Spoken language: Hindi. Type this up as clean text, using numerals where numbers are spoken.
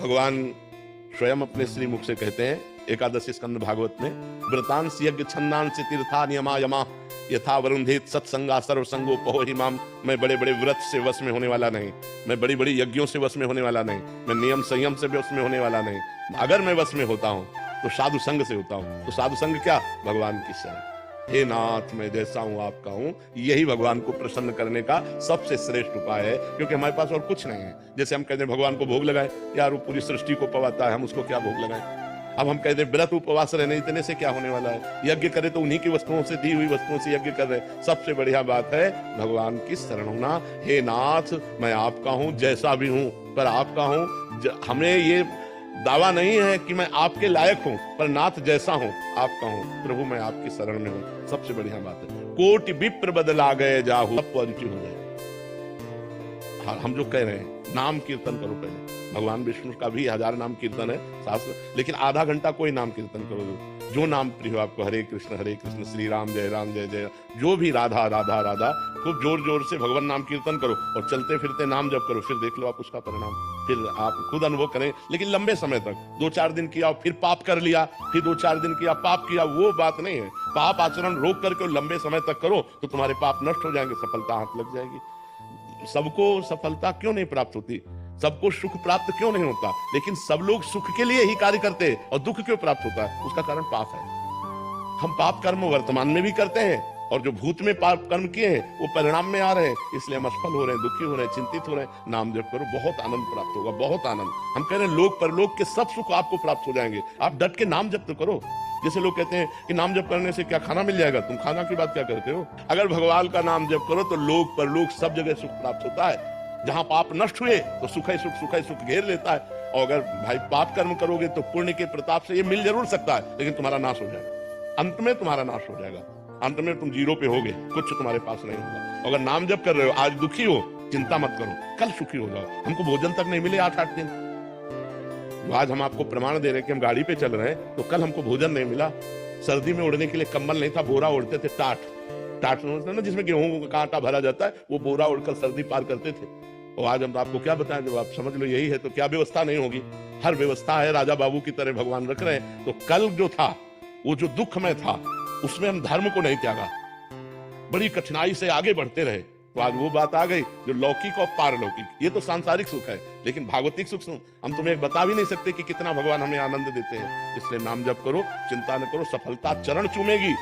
भगवान स्वयं अपने श्री मुख से कहते हैं एकादशी स्कंद भागवत में, व्रतांश यज्ञ छंदांश तीर्था नियमा यमा यथा वरुंधेत सत्संगा सर्व संगो पहो हिमाम। मैं बड़े बड़े व्रत से वश में होने वाला नहीं, मैं बड़ी बड़ी यज्ञों से वश में होने वाला नहीं, मैं नियम संयम से वश में होने वाला नहीं। अगर मैं वश में होता हूं तो साधु संग से होता हूं। तो साधु संग क्या? भगवान की शरण। हे नाथ, मैं जैसा हूं आपका हूं। यही भगवान को प्रसन्न करने का सबसे श्रेष्ठ उपाय है, क्योंकि हमारे पास और कुछ नहीं है। जैसे हम कहते हैं भगवान को भोग लगाए, यार वो पूरी सृष्टि को पवाता है, हम उसको क्या भोग लगाएं। अब हम कहते हैं व्रत उपवास रहने इतने से क्या होने वाला है, यज्ञ करे तो उन्हीं की वस्तुओं से, दी हुई वस्तुओं से यज्ञ कर रहे। सबसे बढ़िया बात है भगवान की शरण होना। हे नाथ, मैं आपका हूं, जैसा भी हूं पर आपका हूं। हमें ये दावा नहीं है कि मैं आपके लायक हूं, पर नाथ जैसा हूं आपका हूं। प्रभु मैं आपकी शरण में हूं। सबसे बढ़िया बात है। कोटि विप्र बदला गए जाहु, सब पॉजिटिव हो जाए। हम जो कह रहे हैं नाम कीर्तन करो पहले। भगवान विष्णु का भी 1000 नाम कीर्तन है शास्त्र, लेकिन आधा घंटा कोई नाम कीर्तन करो जो नाम प्रिय हो आपको। हरे कृष्ण श्री राम जय जय, जो भी राधा राधा राधा, खूब जोर जोर से भगवान नाम कीर्तन करो और चलते फिरते नाम जप करो। फिर देख लो आप उसका परिणाम, फिर आप खुद अनुभव करें। लेकिन लंबे समय तक 2-4 दिन किया फिर पाप कर लिया, फिर 2-4 दिन किया पाप किया, वो बात नहीं है। पाप आचरण रोक करके लंबे समय तक करो तो तुम्हारे पाप नष्ट हो जाएंगे, सफलता हाथ लग जाएगी। सबको सफलता क्यों नहीं प्राप्त होती, सबको सुख प्राप्त क्यों नहीं होता, लेकिन सब लोग सुख के लिए ही कार्य करते हैं और दुख क्यों प्राप्त होता है? उसका कारण पाप है। हम पाप कर्म वर्तमान में भी करते हैं और जो भूत में पाप कर्म किए हैं वो परिणाम में आ रहे हैं, इसलिए हम असफल हो रहे हैं, दुखी हो रहे हैं, चिंतित हो रहे हैं। नाम जप करो, बहुत आनंद प्राप्त होगा, बहुत आनंद। हम कह रहे हैं लोक परलोक के सब सुख आपको प्राप्त हो जाएंगे। आप डट के नाम जप तो करो। जैसे लोग कहते हैं कि नाम जप करने से क्या खाना मिल जाएगा, तुम खाना की बात क्या करते हो? अगर भगवान का नाम जप करो तो लोक परलोक सब जगह सुख प्राप्त होता है। जहां पाप नष्ट हुए तो सुख ही सुख घेर लेता है। और अगर भाई पाप कर्म करोगे तो पुण्य के प्रताप से ये मिल जरूर सकता है, लेकिन तुम्हारा नाश हो जाएगा। अंत में तुम्हारा नाश हो जाएगा, अंत में तुम जीरो पे होगे, कुछ तुम्हारे पास नहीं होगा। अगर नाम जप कर रहे हो, आज दुखी हो, चिंता मत करो, कल सुखी हो जाओ। हमको भोजन तक नहीं मिले 8-8 दिन, आज हम आपको प्रमाण दे रहे हैं कि हम गाड़ी पे चल रहे हैं, तो कल हमको भोजन नहीं मिला। सर्दी में उड़ने के लिए कंबल नहीं था, बोरा ओढ़ते थे, टाट ना, जिसमें गेहूं का आटा भरा जाता है, वो बोरा ओढ़कर सर्दी पार करते थे। और आज हम आपको क्या बताएं, जब आप समझ लो यही है तो क्या व्यवस्था नहीं होगी। हर व्यवस्था है, राजा बाबू की तरह भगवान रख रहे हैं। तो कल जो था वो जो दुख में था, उसमें हम धर्म को नहीं त्यागा, बड़ी कठिनाई से आगे बढ़ते रहे। तो आज वो बात आ गई जो लौकिक और पारलौकिक, ये तो सांसारिक सुख है, लेकिन भागवतिक सुख हम तुम्हें बता भी नहीं सकते कि कितना भगवान हमें आनंद देते हैं। इसलिए नाम जप करो, चिंता न करो, सफलता चरण चूमेगी।